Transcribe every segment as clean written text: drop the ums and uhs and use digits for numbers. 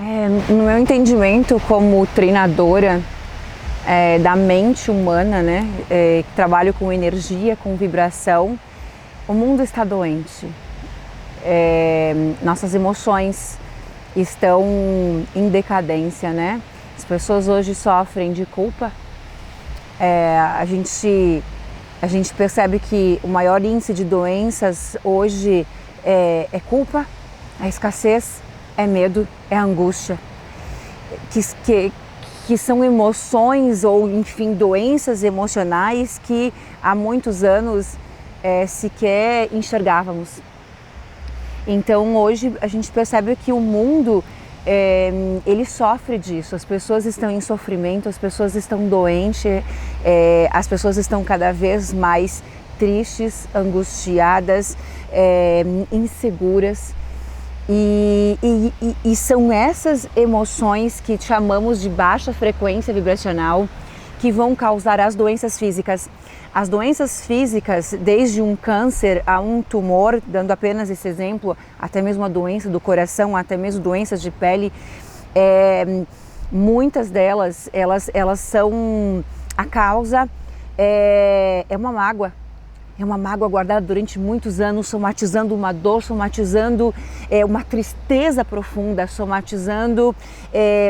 No meu entendimento como treinadora da mente humana, né, que trabalho com energia, com vibração, o mundo está doente. Nossas emoções estão em decadência, né? As pessoas hoje sofrem de culpa. A gente percebe que o maior índice de doenças hoje é culpa, é escassez, é medo, é angústia, que são emoções ou, enfim, doenças emocionais que há muitos anos sequer enxergávamos. Então hoje a gente percebe que o mundo ele sofre disso, as pessoas estão em sofrimento, as pessoas estão doentes, as pessoas estão cada vez mais tristes, angustiadas, inseguras. E são essas emoções que chamamos de baixa frequência vibracional que vão causar as doenças físicas. As doenças físicas, desde um câncer a um tumor, dando apenas esse exemplo, até mesmo a doença do coração, até mesmo doenças de pele, muitas delas, elas são a causa, é uma mágoa. É uma mágoa guardada durante muitos anos, somatizando uma dor, somatizando uma tristeza profunda, somatizando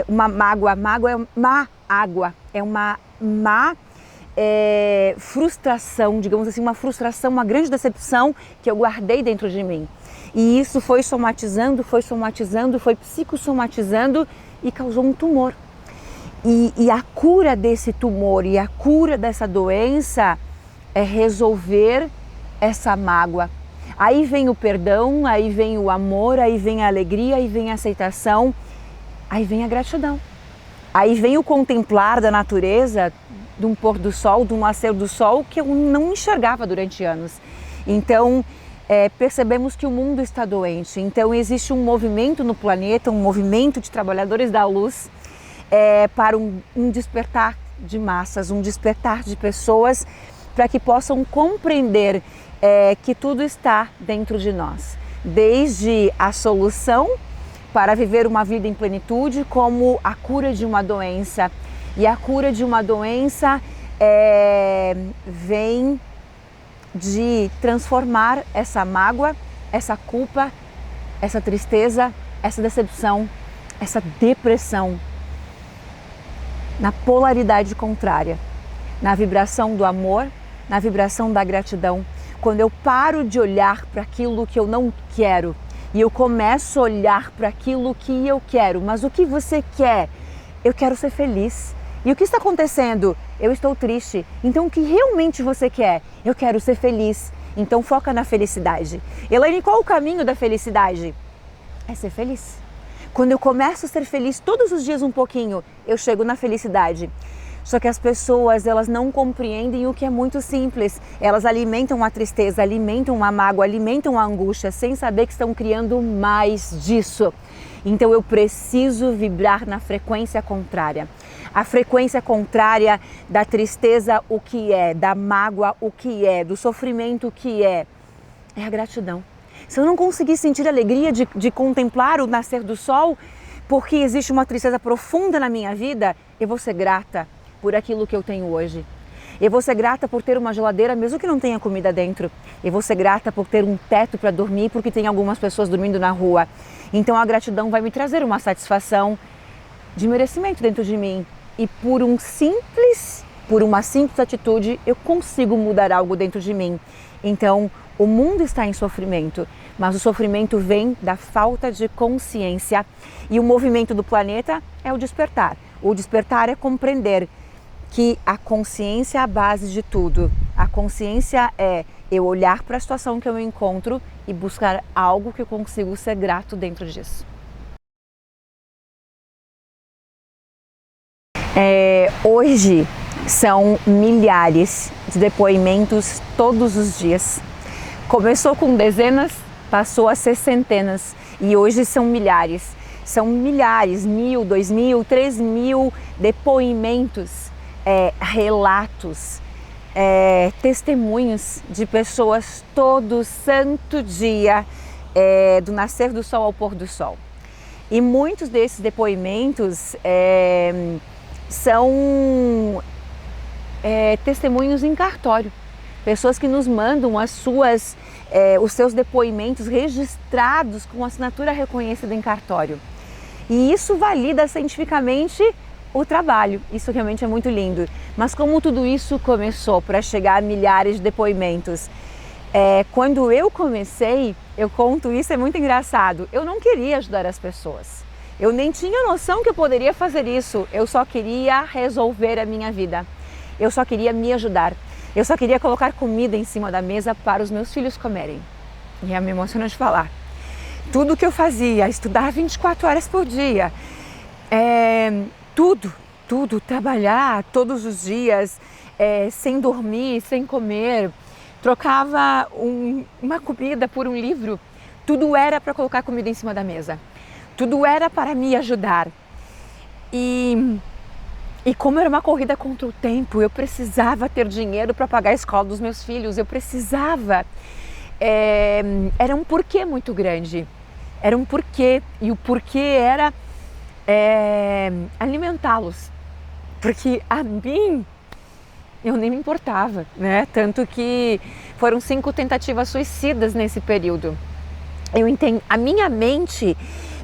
uma mágoa. Mágoa é má água, é uma má frustração, digamos assim, uma frustração, uma grande decepção que eu guardei dentro de mim. E isso foi somatizando, foi psicossomatizando e causou um tumor. E a cura desse tumor e a cura dessa doença é resolver essa mágoa. Aí vem o perdão, aí vem o amor, aí vem a alegria, aí vem a aceitação, aí vem a gratidão. Aí vem o contemplar da natureza, de um pôr do sol, de um nascer do sol que eu não enxergava durante anos. Então percebemos que o mundo está doente. Então existe um movimento no planeta, um movimento de trabalhadores da luz para um despertar de massas, um despertar de pessoas para que possam compreender que tudo está dentro de nós, desde a solução para viver uma vida em plenitude, como a cura de uma doença. E a cura de uma doença vem de transformar essa mágoa, essa culpa, essa tristeza, essa decepção, essa depressão na polaridade contrária, na vibração do amor, na vibração da gratidão. Quando eu paro de olhar para aquilo que eu não quero e eu começo a olhar para aquilo que eu quero. Mas o que você quer? Eu quero ser feliz. E o que está acontecendo? Eu estou triste. Então o que realmente você quer? Eu quero ser feliz. Então foca na felicidade. Elaine, qual o caminho da felicidade? É ser feliz. Quando eu começo a ser feliz todos os dias um pouquinho, eu chego na felicidade. Só que as pessoas, elas não compreendem o que é muito simples. Elas alimentam a tristeza, alimentam a mágoa, alimentam a angústia, sem saber que estão criando mais disso. Então eu preciso vibrar na frequência contrária. A frequência contrária da tristeza, o que é, da mágoa, o que é, do sofrimento, o que é a gratidão. Se eu não conseguir sentir a alegria de contemplar o nascer do sol, porque existe uma tristeza profunda na minha vida, eu vou ser grata por aquilo que eu tenho hoje. Eu vou ser grata por ter uma geladeira, mesmo que não tenha comida dentro. Eu vou ser grata por ter um teto para dormir, porque tem algumas pessoas dormindo na rua. Então a gratidão vai me trazer uma satisfação de merecimento dentro de mim. E por uma simples atitude, eu consigo mudar algo dentro de mim. Então, o mundo está em sofrimento, mas o sofrimento vem da falta de consciência. E o movimento do planeta é o despertar. O despertar é compreender que a consciência é a base de tudo. A consciência é eu olhar para a situação que eu me encontro e buscar algo que eu consigo ser grato dentro disso. Hoje são milhares de depoimentos todos os dias. Começou com dezenas, passou a ser centenas e hoje são milhares. São milhares, 1.000, 2.000, 3.000 depoimentos, relatos, testemunhos de pessoas todo santo dia, do nascer do sol ao pôr do sol. E muitos desses depoimentos são testemunhos em cartório. Pessoas que nos mandam os seus depoimentos registrados com assinatura reconhecida em cartório. E isso valida cientificamente o trabalho. Isso realmente é muito lindo. Mas como tudo isso começou para chegar a milhares de depoimentos? Quando eu comecei, eu conto isso, é muito engraçado. Eu não queria ajudar as pessoas. Eu nem tinha noção que eu poderia fazer isso. Eu só queria resolver a minha vida. Eu só queria me ajudar. Eu só queria colocar comida em cima da mesa para os meus filhos comerem. E é me emocionante falar. Tudo que eu fazia, estudar 24 horas por dia, tudo, trabalhar todos os dias, sem dormir, sem comer, trocava uma comida por um livro, tudo era para colocar comida em cima da mesa, tudo era para me ajudar. E como era uma corrida contra o tempo, eu precisava ter dinheiro para pagar a escola dos meus filhos, eu precisava, era um porquê muito grande. Era um porquê, e o porquê era alimentá-los, porque a mim eu nem me importava, né? Tanto que foram 5 tentativas suicidas nesse período. A minha mente,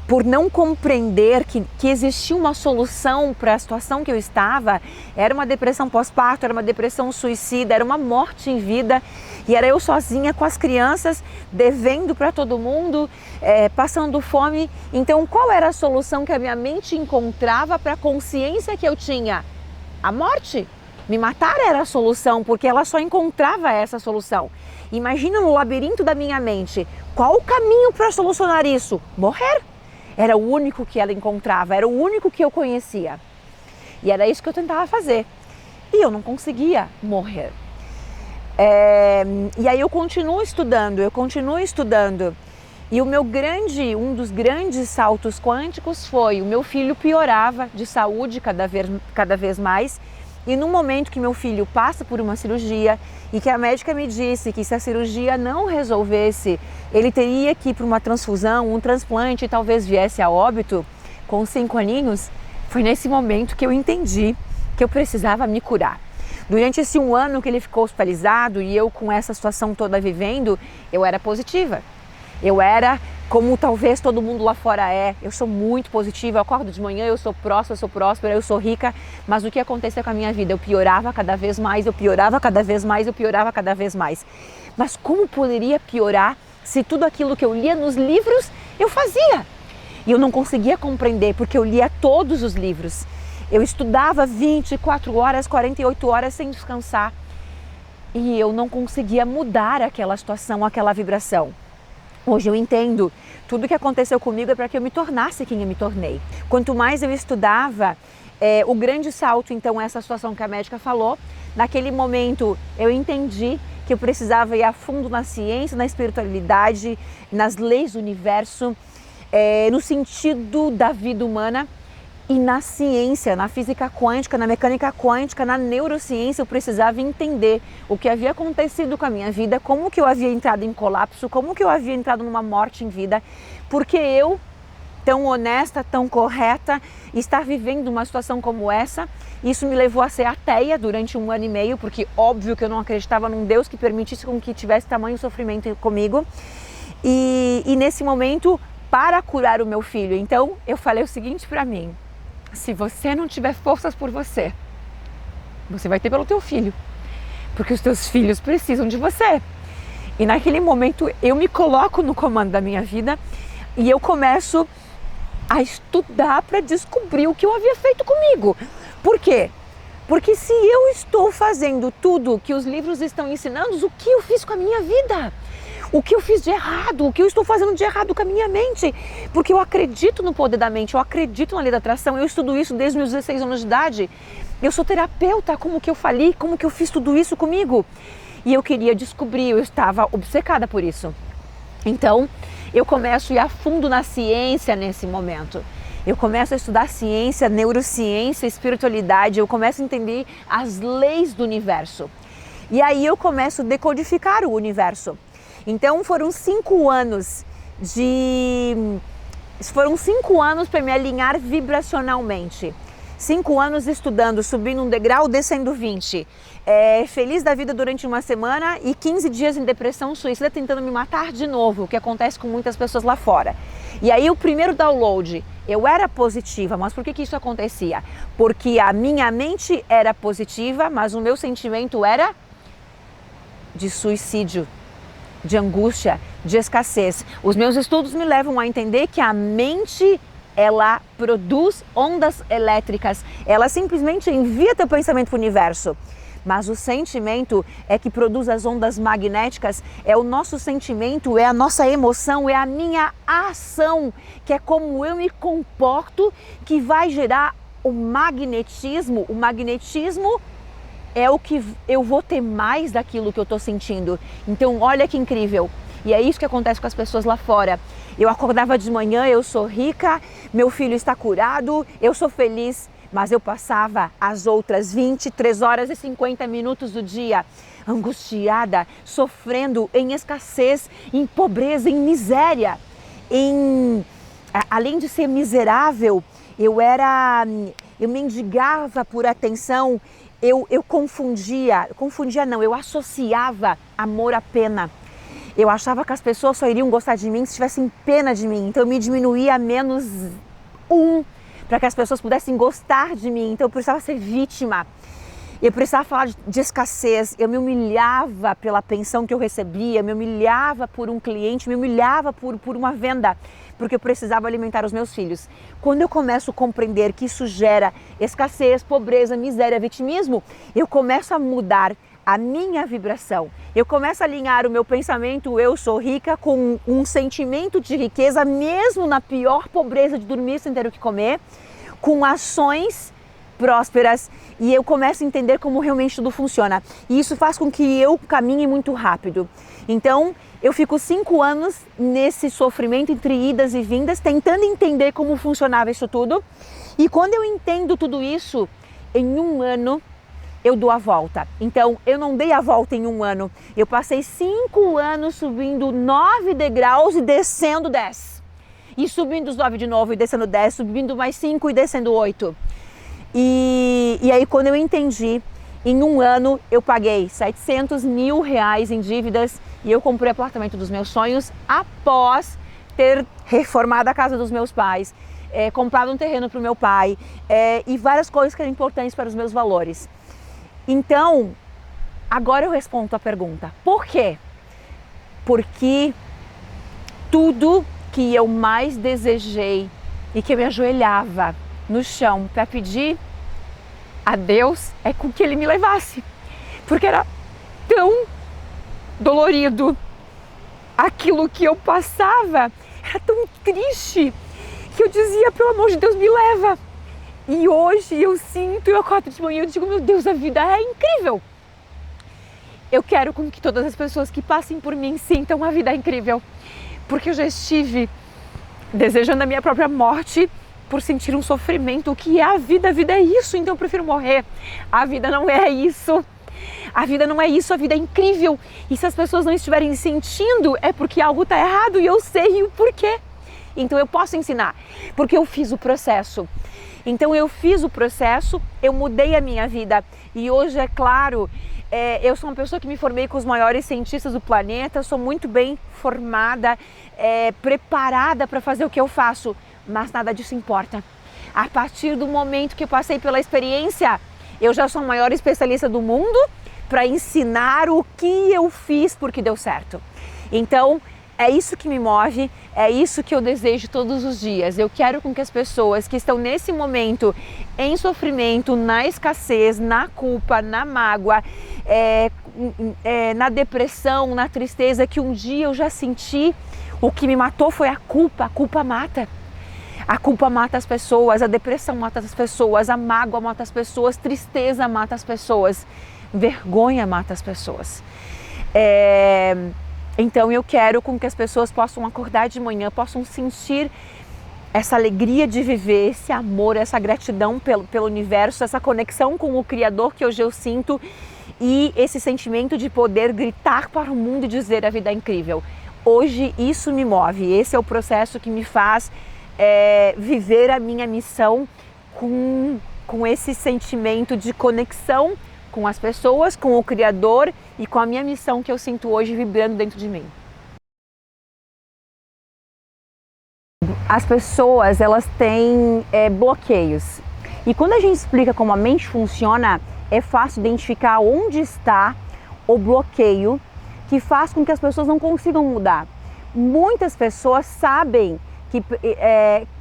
por não compreender que existia uma solução para a situação que eu estava, era uma depressão pós-parto, era uma depressão suicida, era uma morte em vida, e era eu sozinha com as crianças, devendo para todo mundo, passando fome. Então, qual era a solução que a minha mente encontrava para a consciência que eu tinha? A morte. Me matar era a solução, porque ela só encontrava essa solução. Imagina no labirinto da minha mente, qual o caminho para solucionar isso? Morrer. Era o único que ela encontrava, era o único que eu conhecia. E era isso que eu tentava fazer. E eu não conseguia morrer. E aí eu continuo estudando. E um dos grandes saltos quânticos foi: o meu filho piorava de saúde cada vez mais. E no momento que meu filho passa por uma cirurgia e que a médica me disse que se a cirurgia não resolvesse, ele teria que ir para uma transfusão, um transplante e talvez viesse a óbito, com 5 aninhos, foi nesse momento que eu entendi que eu precisava me curar. Durante esse 1 ano que ele ficou hospitalizado e eu com essa situação toda vivendo, eu era positiva. Eu era como talvez todo mundo lá fora é. Eu sou muito positiva, eu acordo de manhã, eu sou próspera, eu sou rica. Mas o que aconteceu com a minha vida? Eu piorava cada vez mais, eu piorava cada vez mais, eu piorava cada vez mais. Mas como poderia piorar se tudo aquilo que eu lia nos livros eu fazia? E eu não conseguia compreender, porque eu lia todos os livros. Eu estudava 24 horas, 48 horas sem descansar. E eu não conseguia mudar aquela situação, aquela vibração. Hoje eu entendo, tudo que aconteceu comigo é para que eu me tornasse quem eu me tornei. Quanto mais eu estudava, o grande salto, então, essa situação que a médica falou, naquele momento eu entendi que eu precisava ir a fundo na ciência, na espiritualidade, nas leis do universo, no sentido da vida humana. E na ciência, na física quântica, na mecânica quântica, na neurociência, eu precisava entender o que havia acontecido com a minha vida, como que eu havia entrado em colapso, como que eu havia entrado numa morte em vida, porque eu, tão honesta, tão correta, estar vivendo uma situação como essa. Isso me levou a ser ateia durante 1 ano e meio, porque óbvio que eu não acreditava num Deus que permitisse com que tivesse tamanho sofrimento comigo. E nesse momento, para curar o meu filho, então eu falei o seguinte para mim: se você não tiver forças por você, você vai ter pelo teu filho, porque os teus filhos precisam de você. E naquele momento eu me coloco no comando da minha vida e eu começo a estudar para descobrir o que eu havia feito comigo. Por quê? Porque se eu estou fazendo tudo que os livros estão ensinando, o que eu fiz com a minha vida? O que eu fiz de errado? O que eu estou fazendo de errado com a minha mente? Porque eu acredito no poder da mente, eu acredito na lei da atração, eu estudo isso desde meus 16 anos de idade. Eu sou terapeuta, como que eu falei, como que eu fiz tudo isso comigo? E eu queria descobrir, eu estava obcecada por isso. Então, eu começo a ir a fundo na ciência nesse momento. Eu começo a estudar ciência, neurociência, espiritualidade, eu começo a entender as leis do universo. E aí eu começo a decodificar o universo. Então foram 5 anos de Foram 5 anos para me alinhar vibracionalmente. 5 anos estudando, subindo um degrau, descendo 20. Feliz da vida durante uma semana e 15 dias em depressão suicida tentando me matar de novo, o que acontece com muitas pessoas lá fora. E aí o primeiro download, eu era positiva, mas por que isso acontecia? Porque a minha mente era positiva, mas o meu sentimento era de suicídio, de angústia, de escassez. Os meus estudos me levam a entender que a mente, ela produz ondas elétricas, ela simplesmente envia teu pensamento para o universo. Mas o sentimento é que produz as ondas magnéticas, é o nosso sentimento, é a nossa emoção, é a minha ação, que é como eu me comporto, que vai gerar o magnetismo. O magnetismo é o que eu vou ter mais daquilo que eu estou sentindo. Então, olha que incrível. E é isso que acontece com as pessoas lá fora. Eu acordava de manhã, eu sou rica, meu filho está curado, eu sou feliz. Mas eu passava as outras 23 horas e 50 minutos do dia angustiada, sofrendo em escassez, em pobreza, em miséria. Além de ser miserável, eu mendigava por atenção, eu associava amor à pena. Eu achava que as pessoas só iriam gostar de mim se tivessem pena de mim. Então eu me diminuía a menos 1 para que as pessoas pudessem gostar de mim. Então eu precisava ser vítima. Eu precisava falar de escassez. Eu me humilhava pela pensão que eu recebia, me humilhava por um cliente, me humilhava por uma venda, porque eu precisava alimentar os meus filhos. Quando eu começo a compreender que isso gera escassez, pobreza, miséria, vitimismo, eu começo a mudar a minha vibração. Eu começo a alinhar o meu pensamento, eu sou rica, com um sentimento de riqueza, mesmo na pior pobreza de dormir sem ter o que comer, com ações prósperas, e eu começo a entender como realmente tudo funciona. E isso faz com que eu caminhe muito rápido. Então, eu fico 5 anos nesse sofrimento entre idas e vindas, tentando entender como funcionava isso tudo. E quando eu entendo tudo isso, em 1 ano, eu dou a volta. Então, eu não dei a volta em 1 ano. Eu passei 5 anos subindo 9 degraus e descendo 10. E subindo os 9 de novo e descendo 10, subindo mais 5 e descendo 8. E aí, quando eu entendi, em 1 ano, eu paguei 700 mil reais em dívidas e eu comprei o apartamento dos meus sonhos após ter reformado a casa dos meus pais, comprado um terreno para o meu pai e várias coisas que eram importantes para os meus valores. Então, agora eu respondo a pergunta. Por quê? Porque tudo que eu mais desejei e que eu me ajoelhava no chão para pedir a Deus é com que Ele me levasse. Porque era tão dolorido. Aquilo que eu passava era tão triste que eu dizia, pelo amor de Deus, me leva. E hoje eu sinto, eu acordo de manhã e eu digo, meu Deus, a vida é incrível. Eu quero com que todas as pessoas que passem por mim sintam a vida incrível. Porque eu já estive desejando a minha própria morte por sentir um sofrimento. O que é a vida? A vida é isso, então eu prefiro morrer. A vida não é isso. A vida não é isso, a vida é incrível. E se as pessoas não estiverem sentindo, é porque algo está errado e eu sei o porquê. Então eu posso ensinar, porque eu fiz o processo. Então eu fiz o processo, eu mudei a minha vida. E hoje, é claro, eu sou uma pessoa que me formei com os maiores cientistas do planeta, sou muito bem formada, preparada para fazer o que eu faço, mas nada disso importa. A partir do momento que eu passei pela experiência, eu já sou a maior especialista do mundo para ensinar o que eu fiz porque deu certo. Então, é isso que me move, é isso que eu desejo todos os dias. Eu quero com que as pessoas que estão nesse momento em sofrimento, na escassez, na culpa, na mágoa, na depressão, na tristeza, que um dia eu já senti, o que me matou foi a culpa mata. A culpa mata as pessoas, a depressão mata as pessoas, a mágoa mata as pessoas, tristeza mata as pessoas, vergonha mata as pessoas. Então eu quero com que as pessoas possam acordar de manhã, possam sentir essa alegria de viver, esse amor, essa gratidão pelo universo, essa conexão com o Criador que hoje eu sinto e esse sentimento de poder gritar para o mundo e dizer a vida é incrível. Hoje isso me move, esse é o processo que me faz viver a minha missão com esse sentimento de conexão com as pessoas, com o Criador e com a minha missão que eu sinto hoje vibrando dentro de mim. As pessoas, elas têm bloqueios. E quando a gente explica como a mente funciona, é fácil identificar onde está o bloqueio que faz com que as pessoas não consigam mudar. Muitas pessoas sabem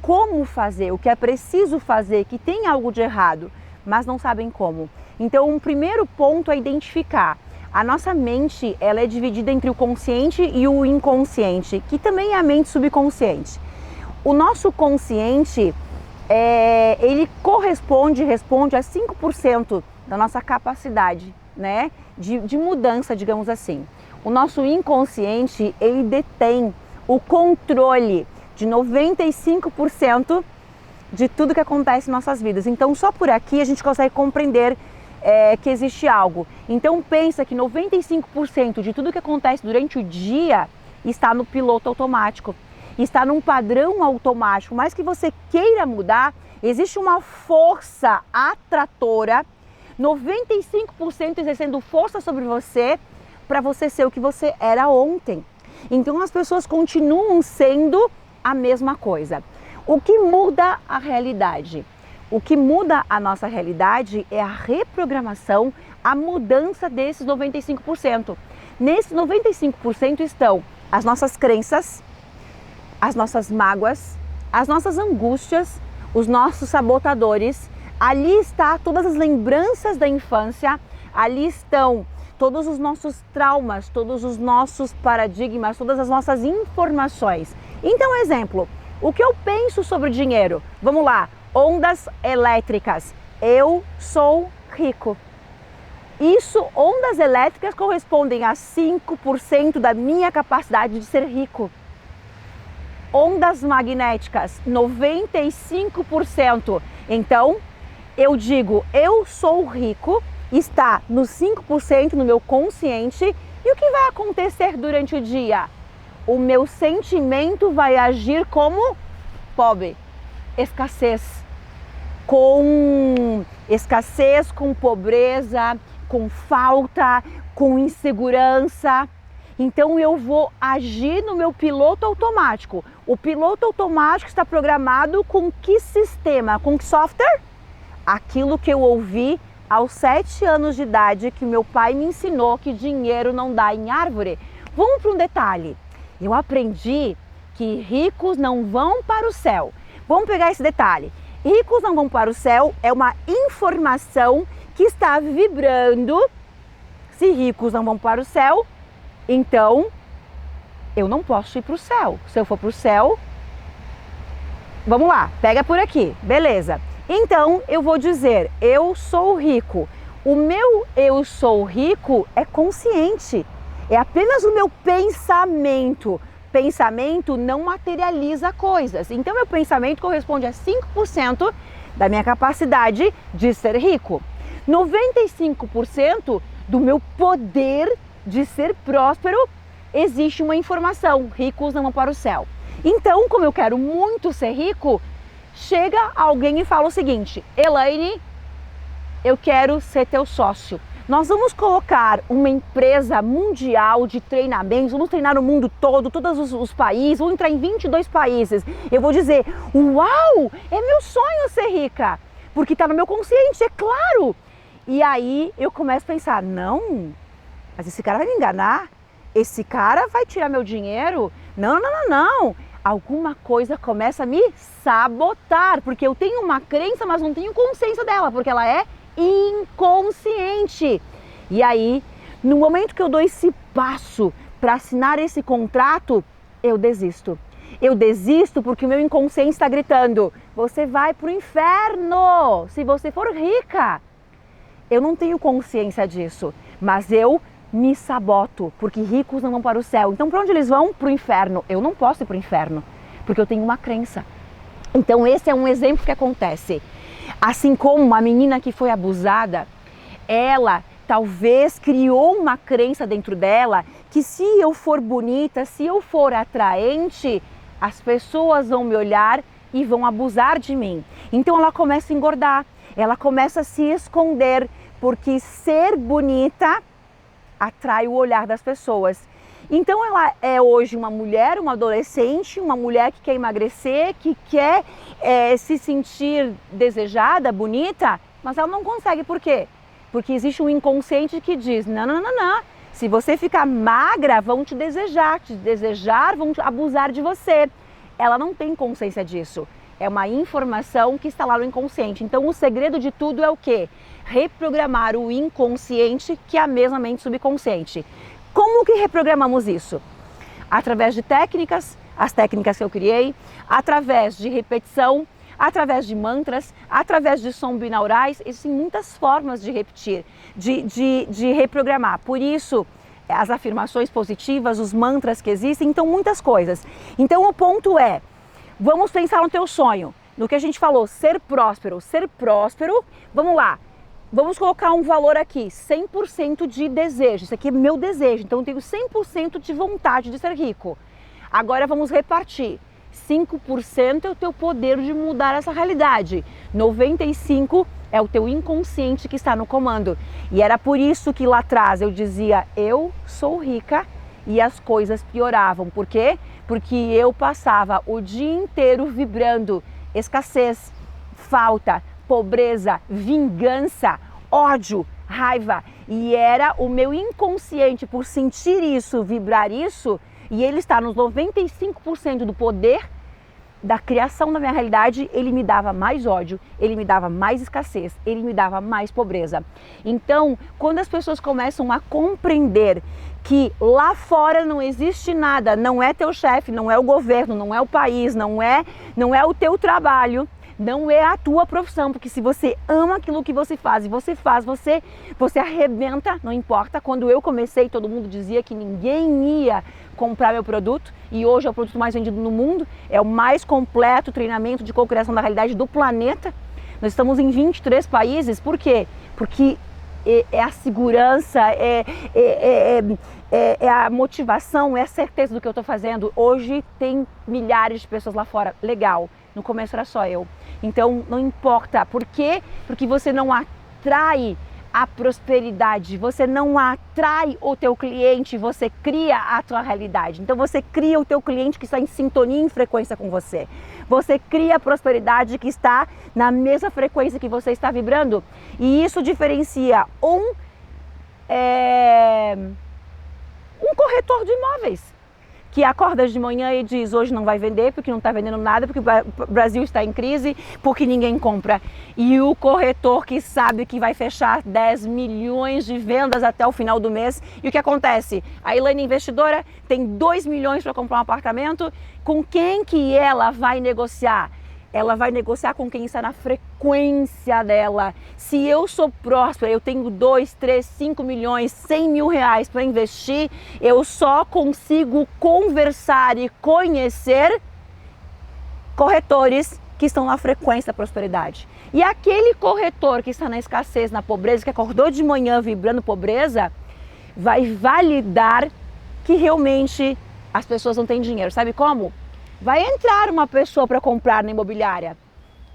como fazer, o que é preciso fazer, que tem algo de errado, mas não sabem como. Então, um primeiro ponto é identificar. A nossa mente, ela é dividida entre o consciente e o inconsciente, que também é a mente subconsciente. O nosso consciente, ele responde a 5% da nossa capacidade, né, de mudança, digamos assim. O nosso inconsciente, ele detém o controle de 95% de tudo que acontece em nossas vidas. Então, só por aqui a gente consegue compreender que existe algo. Então, pensa que 95% de tudo que acontece durante o dia está no piloto automático, está num padrão automático. Mas que você queira mudar, existe uma força atratora, 95% exercendo força sobre você, para você ser o que você era ontem. Então as pessoas continuam sendo a mesma coisa. O que muda a realidade? O que muda a nossa realidade é a reprogramação, a mudança desses 95%. Nesses 95% estão as nossas crenças, as nossas mágoas, as nossas angústias, os nossos sabotadores. Ali está todas as lembranças da infância, ali estão todos os nossos traumas, todos os nossos paradigmas, todas as nossas informações. Então, exemplo, o que eu penso sobre dinheiro? Vamos lá, ondas elétricas. Eu sou rico. Isso, ondas elétricas correspondem a 5% da minha capacidade de ser rico. Ondas magnéticas, 95%. Então, eu digo, eu sou rico, está nos 5% no meu consciente. E o que vai acontecer durante o dia? O meu sentimento vai agir como pobre, escassez, com pobreza, com falta, com insegurança. Então eu vou agir no meu piloto automático. O piloto automático está programado com que sistema, com que software? Aquilo que eu ouvi aos 7 anos de idade, que meu pai me ensinou que dinheiro não dá em árvore. Vamos para um detalhe. Eu aprendi que ricos não vão para o céu. Vamos pegar esse detalhe. Ricos não vão para o céu é uma informação que está vibrando. Se ricos não vão para o céu, então eu não posso ir para o céu. Se eu for para o céu, vamos lá, pega por aqui, beleza. Então eu vou dizer, eu sou rico. O meu eu sou rico é consciente. É apenas o meu pensamento. Pensamento não materializa coisas. Então, meu pensamento corresponde a 5% da minha capacidade de ser rico. 95% do meu poder de ser próspero, existe uma informação. Ricos não vão para o céu. Então, como eu quero muito ser rico, chega alguém e fala o seguinte: Elaine, eu quero ser teu sócio. Nós vamos colocar uma empresa mundial de treinamentos, vamos treinar o mundo todo, todos os países, vamos entrar em 22 países. Eu vou dizer, uau, é meu sonho ser rica, porque está no meu consciente, é claro. E aí eu começo a pensar, não, mas esse cara vai me enganar, esse cara vai tirar meu dinheiro, não. Alguma coisa começa a me sabotar, porque eu tenho uma crença, mas não tenho consciência dela, porque ela é inconsciente. E aí, no momento que eu dou esse passo para assinar esse contrato, eu desisto. Eu desisto porque o meu inconsciente está gritando, você vai para o inferno se você for rica. Eu não tenho consciência disso, mas eu me saboto, porque ricos não vão para o céu. Então, para onde eles vão? Para o inferno. Eu não posso ir para o inferno, porque eu tenho uma crença. Então, esse é um exemplo que acontece. Assim como uma menina que foi abusada, ela talvez criou uma crença dentro dela que se eu for bonita, se eu for atraente, as pessoas vão me olhar e vão abusar de mim. Então ela começa a engordar, ela começa a se esconder, porque ser bonita atrai o olhar das pessoas. Então ela é hoje uma mulher, uma adolescente, uma mulher que quer emagrecer, que quer se sentir desejada, bonita, mas ela não consegue. Por quê? Porque existe um inconsciente que diz, não, não, não, não. Se você ficar magra, vão te desejar, vão abusar de você. Ela não tem consciência disso. É uma informação que está lá no inconsciente. Então o segredo de tudo é o quê? Reprogramar o inconsciente, que é a mesma mente subconsciente. Como que reprogramamos isso? Através de técnicas, as técnicas que eu criei, através de repetição, através de mantras, através de sons binaurais. Existem muitas formas de repetir, de reprogramar. Por isso, as afirmações positivas, os mantras que existem, então muitas coisas. Então o ponto é, vamos pensar no teu sonho, no que a gente falou, ser próspero, vamos lá. Vamos colocar um valor aqui, 100% de desejo, isso aqui é meu desejo, então eu tenho 100% de vontade de ser rico. Agora vamos repartir, 5% é o teu poder de mudar essa realidade, 95% é o teu inconsciente que está no comando. E era por isso que lá atrás eu dizia, eu sou rica e as coisas pioravam. Por quê? Porque eu passava o dia inteiro vibrando escassez, falta, pobreza, vingança, ódio, raiva. E era o meu inconsciente, por sentir isso, vibrar isso, e ele está nos 95% do poder da criação da minha realidade, ele me dava mais ódio, ele me dava mais escassez, ele me dava mais pobreza. Então, quando as pessoas começam a compreender que lá fora não existe nada, não é teu chefe, não é o governo, não é o país, não é o teu trabalho, não é a tua profissão, porque se você ama aquilo que você faz e você arrebenta, não importa. Quando eu comecei, todo mundo dizia que ninguém ia comprar meu produto e hoje é o produto mais vendido no mundo, é o mais completo treinamento de cocriação da realidade do planeta. Nós estamos em 23 países, por quê? Porque é a segurança, é a motivação, é a certeza do que eu estou fazendo. Hoje tem milhares de pessoas lá fora, legal. No começo era só eu. Então não importa. Por quê? Porque você não atrai a prosperidade, você não atrai o teu cliente, você cria a tua realidade. Então você cria o teu cliente que está em sintonia, em frequência com você. Você cria a prosperidade que está na mesma frequência que você está vibrando. E isso diferencia um corretor de imóveis que acorda de manhã e diz, hoje não vai vender porque não está vendendo nada, porque o Brasil está em crise, porque ninguém compra. E o corretor que sabe que vai fechar 10 milhões de vendas até o final do mês. E o que acontece? A Elaine, investidora, tem 2 milhões para comprar um apartamento. Com quem que ela vai negociar? Ela vai negociar com quem está na frequência dela. Se eu sou próspera, eu tenho 2, 3, 5 milhões, 100 mil reais para investir, eu só consigo conversar e conhecer corretores que estão na frequência da prosperidade. E aquele corretor que está na escassez, na pobreza, que acordou de manhã vibrando pobreza, vai validar que realmente as pessoas não têm dinheiro. Sabe como? Vai entrar uma pessoa para comprar na imobiliária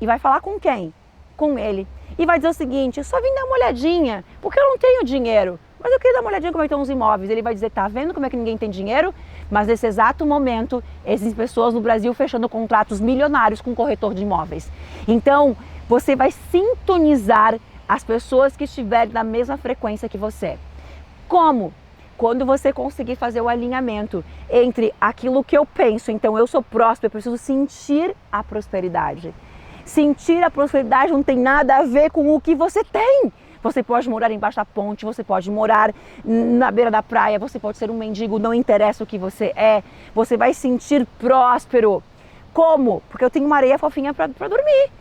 e vai falar com quem? Com ele. E vai dizer o seguinte, eu só vim dar uma olhadinha, porque eu não tenho dinheiro, mas eu queria dar uma olhadinha como estão os imóveis. Ele vai dizer, tá vendo como é que ninguém tem dinheiro? Mas nesse exato momento, existem pessoas no Brasil fechando contratos milionários com um corretor de imóveis. Então, você vai sintonizar as pessoas que estiverem na mesma frequência que você. Como? Quando você conseguir fazer o alinhamento entre aquilo que eu penso, então eu sou próspero, eu preciso sentir a prosperidade. Sentir a prosperidade não tem nada a ver com o que você tem. Você pode morar embaixo da ponte, você pode morar na beira da praia, você pode ser um mendigo, não interessa o que você é. Você vai sentir próspero. Como? Porque eu tenho uma areia fofinha para dormir,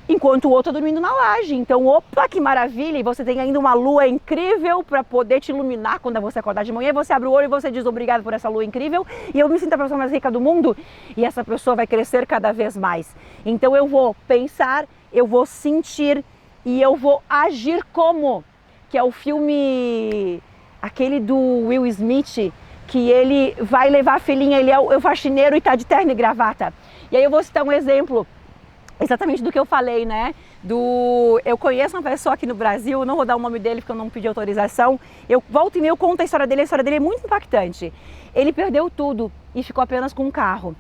enquanto o outro está dormindo na laje. Então, opa, que maravilha! E você tem ainda uma lua incrível para poder te iluminar quando você acordar de manhã. Você abre o olho e você diz obrigado por essa lua incrível e eu me sinto a pessoa mais rica do mundo. E essa pessoa vai crescer cada vez mais. Então, eu vou pensar, eu vou sentir e eu vou agir como? Que é o filme, aquele do Will Smith, que ele vai levar a filhinha, ele é o faxineiro e está de terno e gravata. E aí eu vou citar um exemplo. exatamente do que eu falei, né? Eu conheço uma pessoa aqui no Brasil, não vou dar o nome dele porque eu não pedi autorização. Eu volto e meio conto a história dele é muito impactante. Ele perdeu tudo e ficou apenas com um carro.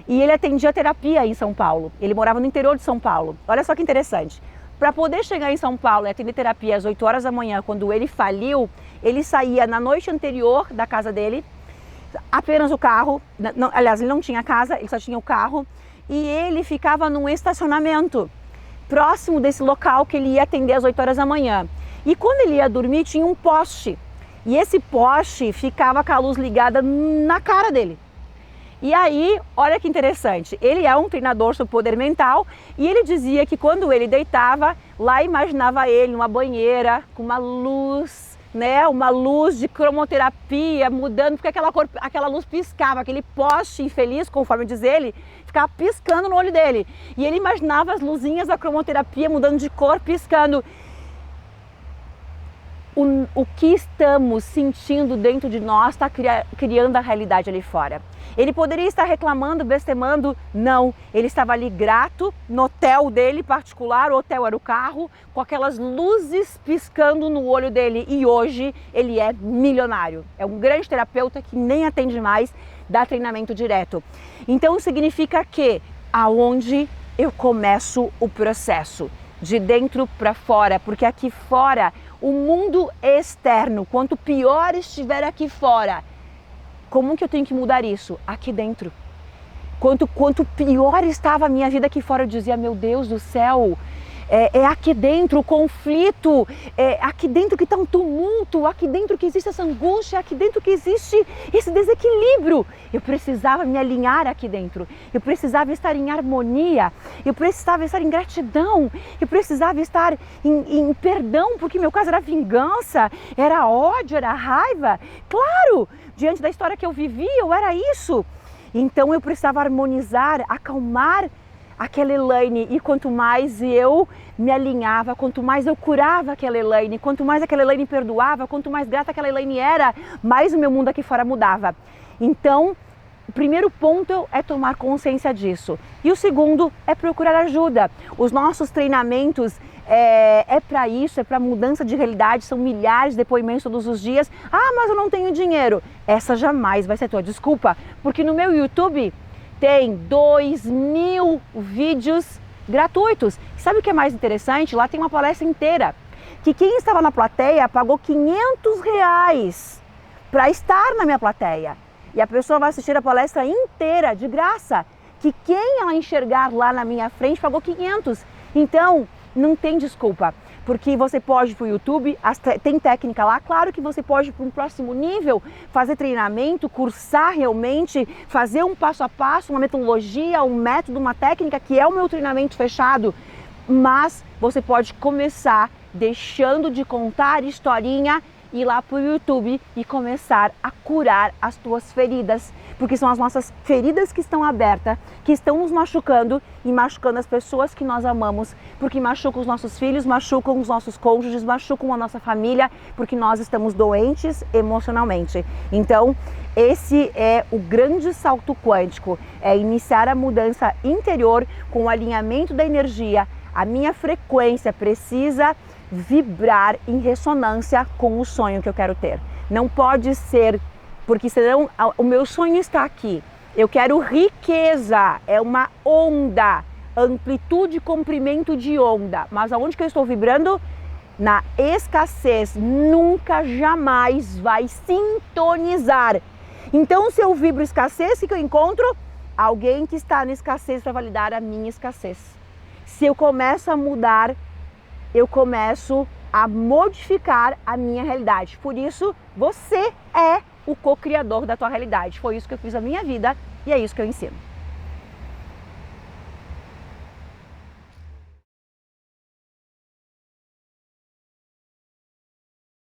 E ele atendia terapia em São Paulo. Ele morava no interior de São Paulo. Olha só que interessante. Para poder chegar em São Paulo e atender terapia às 8 horas da manhã, quando ele faliu, ele saía na noite anterior da casa dele, apenas o carro, não, aliás, ele não tinha casa, ele só tinha o carro, e ele ficava num estacionamento próximo desse local que ele ia atender às 8 horas da manhã. E quando ele ia dormir, tinha um poste, e esse poste ficava com a luz ligada na cara dele. E aí, olha que interessante, ele é um treinador sobre poder mental e ele dizia que quando ele deitava, lá imaginava ele numa banheira com uma luz, né, uma luz de cromoterapia mudando, porque aquela luz piscava, aquele poste infeliz, conforme diz ele, ficava piscando no olho dele. E ele imaginava as luzinhas da cromoterapia mudando de cor, piscando. O que estamos sentindo dentro de nós está criando a realidade ali fora. Ele poderia estar reclamando, blasfemando, não. Ele estava ali grato no hotel dele particular, o hotel era o carro, com aquelas luzes piscando no olho dele. E hoje ele é milionário. É um grande terapeuta que nem atende mais, dá treinamento direto. Então significa que aonde eu começo o processo? De dentro para fora, porque aqui fora, o mundo externo, quanto pior estiver aqui fora, como que eu tenho que mudar isso? Aqui dentro. Quanto pior estava a minha vida aqui fora, eu dizia, meu Deus do céu, é aqui dentro o conflito, é aqui dentro que está um tumulto, aqui dentro que existe essa angústia, aqui dentro que existe esse desequilíbrio. Eu precisava me alinhar aqui dentro, eu precisava estar em harmonia, eu precisava estar em gratidão, eu precisava estar em perdão, porque meu caso era vingança, era ódio, era raiva. Claro, diante da história que eu vivi, eu era isso. Então eu precisava harmonizar, acalmar aquela Elaine, e quanto mais eu me alinhava, quanto mais eu curava aquela Elaine, quanto mais aquela Elaine perdoava, quanto mais grata aquela Elaine era, mais o meu mundo aqui fora mudava. Então, o primeiro ponto é tomar consciência disso. E o segundo é procurar ajuda. Os nossos treinamentos é para isso, é para mudança de realidade, são milhares de depoimentos todos os dias. Ah, mas eu não tenho dinheiro. Essa jamais vai ser a tua desculpa, porque no meu YouTube tem 2.000 vídeos gratuitos. Sabe o que é mais interessante? Lá tem uma palestra inteira, que quem estava na plateia pagou R$500 para estar na minha plateia. E a pessoa vai assistir a palestra inteira, de graça, que quem ela enxergar lá na minha frente pagou 500. Então, não tem desculpa, porque você pode ir para o YouTube, tem técnica lá, claro que você pode ir para um próximo nível, fazer treinamento, cursar realmente, fazer um passo a passo, uma metodologia, um método, uma técnica, que é o meu treinamento fechado, mas você pode começar deixando de contar historinha, ir lá para o YouTube e começar a curar as tuas feridas, porque são as nossas feridas que estão abertas, que estão nos machucando e machucando as pessoas que nós amamos, porque machucam os nossos filhos, machucam os nossos cônjuges, machucam a nossa família, porque nós estamos doentes emocionalmente. Então, esse é o grande salto quântico, é iniciar a mudança interior com o alinhamento da energia. A minha frequência precisa vibrar em ressonância com o sonho que eu quero ter. Não pode ser, porque senão o meu sonho está aqui. Eu quero riqueza, é uma onda, amplitude e comprimento de onda. Mas aonde que eu estou vibrando? Na escassez. Nunca, jamais vai sintonizar. Então, se eu vibro escassez, o que eu encontro? Alguém que está na escassez para validar a minha escassez. Se eu começo a mudar, eu começo a modificar a minha realidade. Por isso, você é o co-criador da tua realidade. Foi isso que eu fiz na minha vida e é isso que eu ensino.